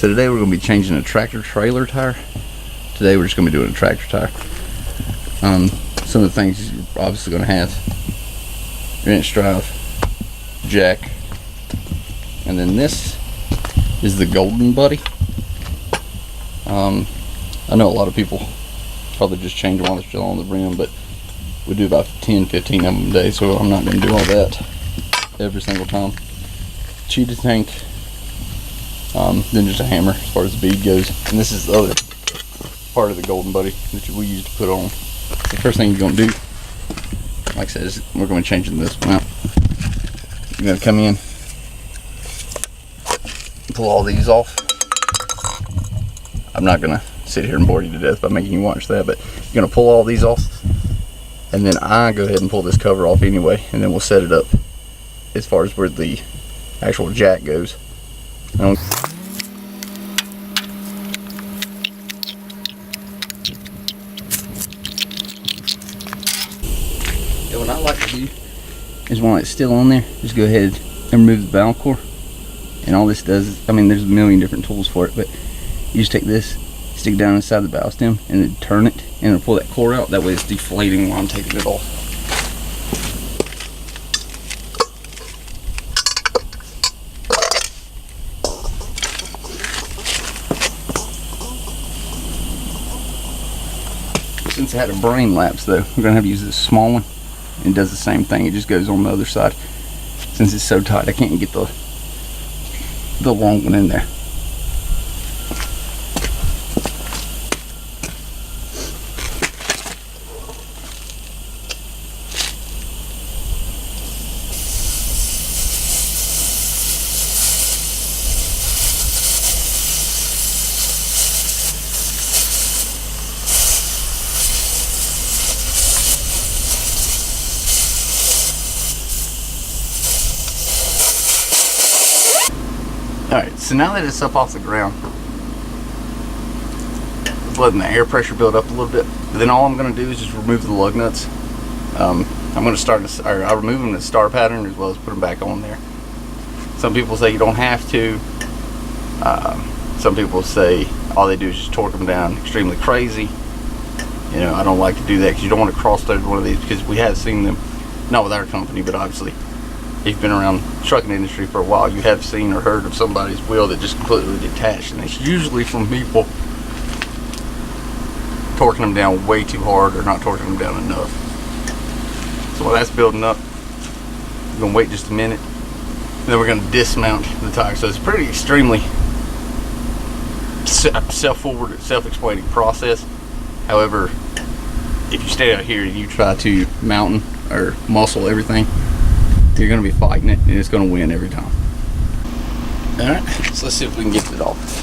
So today we're going to be changing a tractor trailer tire. Today we're just going to be doing a tractor tire. Some of the things you're obviously going to have: your inch drive, jack, and then this is the Golden Buddy. I know a lot of people probably just change them while they're still on the rim, but we do about 10-15 of them a day, so I'm not going to do all that every single time. Cheetah tank, then just a hammer as far as the bead goes. And this is the other part of the Golden Buddy that we use to put on. The first thing you're going to do, like I said, is we're going to change this one out. You're going to come in, pull all these off. I'm not going to sit here and bore you to death by making you watch that, but you're going to pull all these off, and then I go ahead and pull this cover off anyway, and then we'll set it up as far as where the actual jack goes. Yeah, what I like to do is while it's still on there, just go ahead and remove the valve core. And all this does is, I mean, there's a million different tools for it, but you just take this, stick it down inside the valve stem, and then turn it, and it'll pull that core out. That way it's deflating while I'm taking it off. Since I had a brain lapse though, we're gonna have to use this small one. It does the same thing, it just goes on the other side. Since it's so tight, I can't get the long one in there. Alright, so now that it's up off the ground, it's letting the air pressure build up a little bit. But then all I'm going to do is just remove the lug nuts. I'm going to I remove them in the star pattern as well as put them back on there. Some people say you don't have to. Some people say all they do is just torque them down extremely crazy. You know, I don't like to do that because you don't want to cross-thread one of these, because we have seen them, not with our company, but obviously if you've been around the trucking industry for a while, you have seen or heard of somebody's wheel that just completely detached, and it's usually from people torquing them down way too hard or not torquing them down enough. So while that's building up, we're going to wait just a minute, and then we're going to dismount the tire. So it's a pretty extremely self-explaining process. However, if you stay out here and you try to mountain or muscle everything, you're going to be fighting it, and it's going to win every time. Alright, so let's see if we can get it off.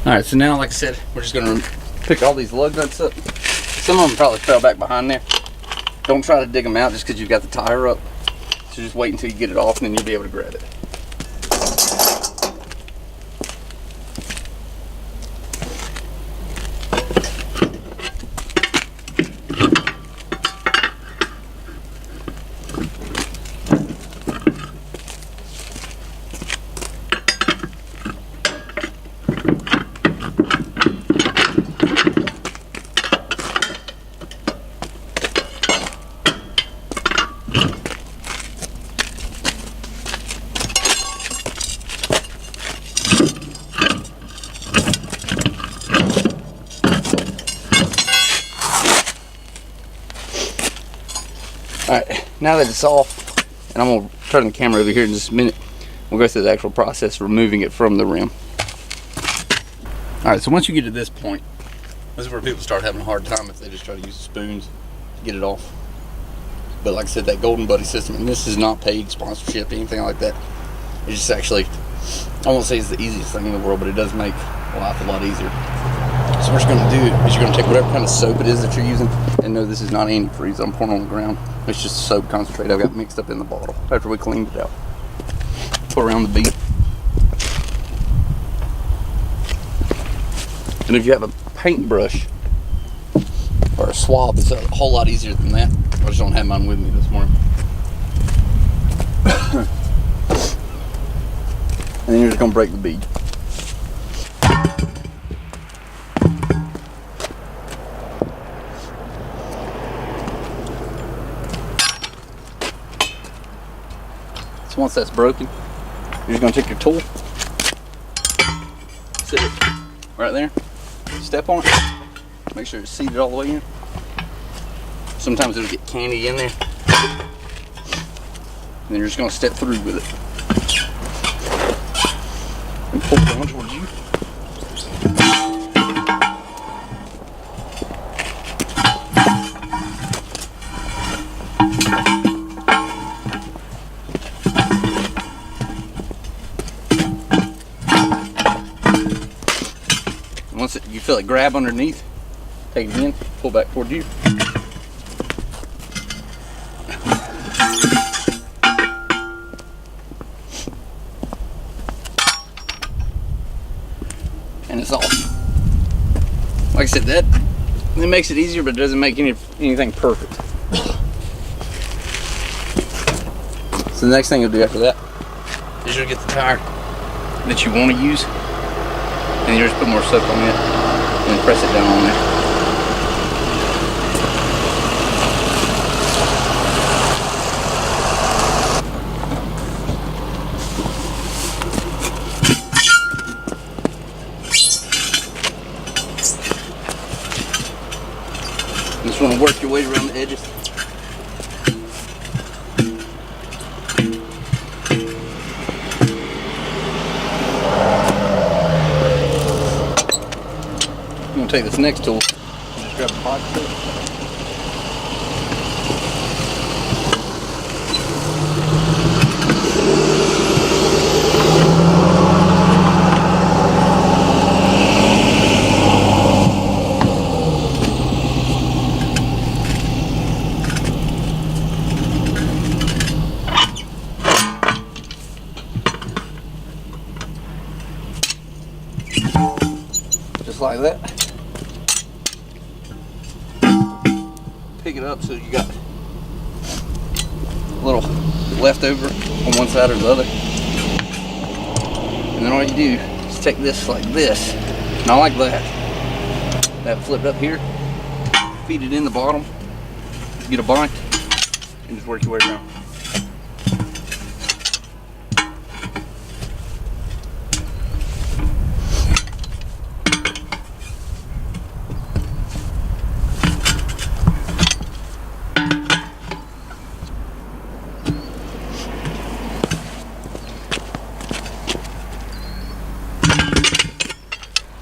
Alright, so now, like I said, we're just going to pick all these lug nuts up. Some of them probably fell back behind there. Don't try to dig them out just because you've got the tire up. So just wait until you get it off, and then you'll be able to grab it. Alright, now that it's off, and I'm going to turn the camera over here in just a minute, we'll go through the actual process of removing it from the rim. Alright, so once you get to this point, This is where people start having a hard time if they just try to use the spoons to get it off. But like I said, that Golden Buddy system, and this is not paid sponsorship, anything like that. It's just actually, I won't say it's the easiest thing in the world, but it does make life a lot easier. So what you're going to do is you're going to take whatever kind of soap it is that you're using, and no, this is not antifreeze I'm pouring on the ground. It's just soap concentrate I've got mixed up in the bottle after we cleaned it out. Put around the bead. And if you have a paintbrush or a swab, it's a whole lot easier than that. I just don't have mine with me this morning. And then you're just going to break the bead. So once that's broken, you're just going to take your tool, sit it right there, step on it, make sure it's seated all the way in. Sometimes it'll get candy in there. And then you're just going to step through with it. And pull it down towards you. And once you feel it grab underneath, take it in, pull back toward you. And it's off. Like I said, that it makes it easier, but it doesn't make anything perfect. So the next thing you'll do after that is you'll get the tire that you want to use, and you just put more soap on it and press it down on there. You just want to work your way around the edges. I'm going to take this next tool and just grab a box tool. Just like that. Pick it up so you got a little leftover on one side or the other. And then all you do is take this like this, not like that. That flipped up here, feed it in the bottom, get a bind, and just work your way around.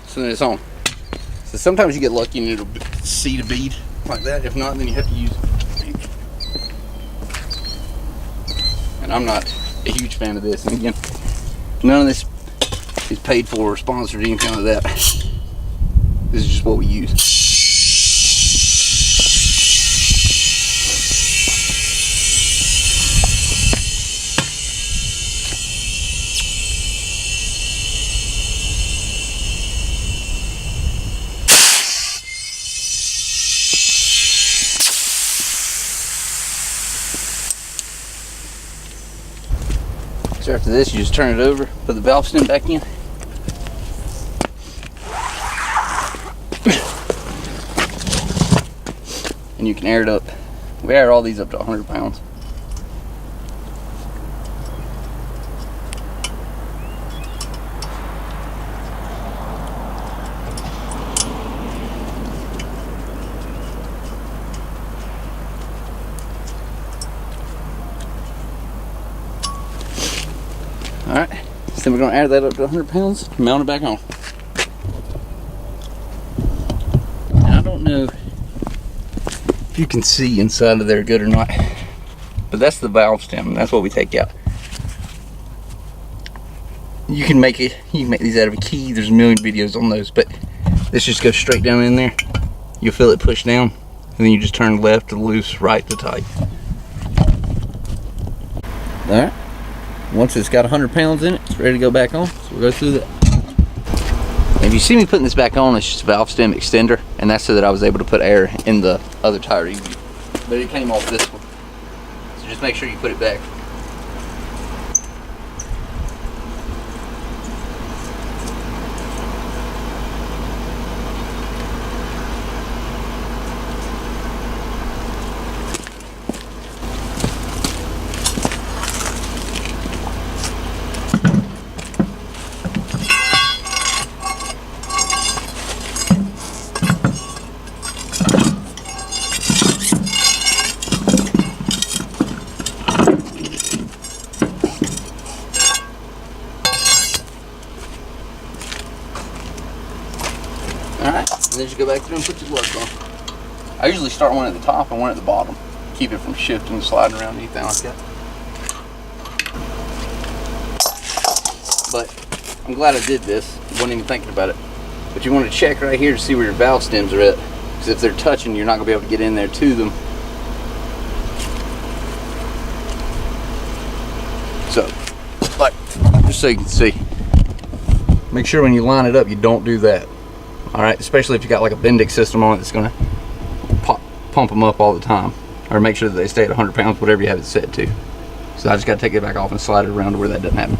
So then it's on. So sometimes you get lucky and it'll seed a bead like that. If not, then you have to use ink. And I'm not a huge fan of this. And again, none of this is paid for or sponsored or anything like that. This is just what we use. So after this, you just turn it over, put the valve stem back in. And you can air it up. We air all these up to 100 pounds. Alright, so then we're going to add that up to 100 pounds, mount it back on. don't know if you can see inside of there good or not, but that's the valve stem, and that's what we take out. You can make these out of a key. There's a million videos on those, but this just goes straight down in there. You'll feel it push down, and then you just turn left to loose, right to tight. All right. Once it's got 100 pounds in it, it's ready to go back on. So we'll go through that. If you see me putting this back on, it's just a valve stem extender, and that's so that I was able to put air in the other tire. But it came off this one. So just make sure you put it back. Alright, and then just go back through and put your gloves on. I usually start one at the top and one at the bottom. Keep it from shifting and sliding around, anything like that. But I'm glad I did this. I wasn't even thinking about it. But you want to check right here to see where your valve stems are at. Because if they're touching, you're not going to be able to get in there to them. So, like, just so you can see. Make sure when you line it up, you don't do that. Alright, especially if you got like a Bendix system on it that's going to pump them up all the time. Or make sure that they stay at 100 pounds, whatever you have it set to. So I just got to take it back off and slide it around to where that doesn't happen.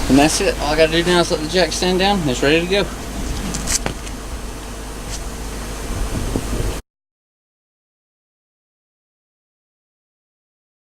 And that's it. All I gotta do now is let the jack stand down and it's ready to go.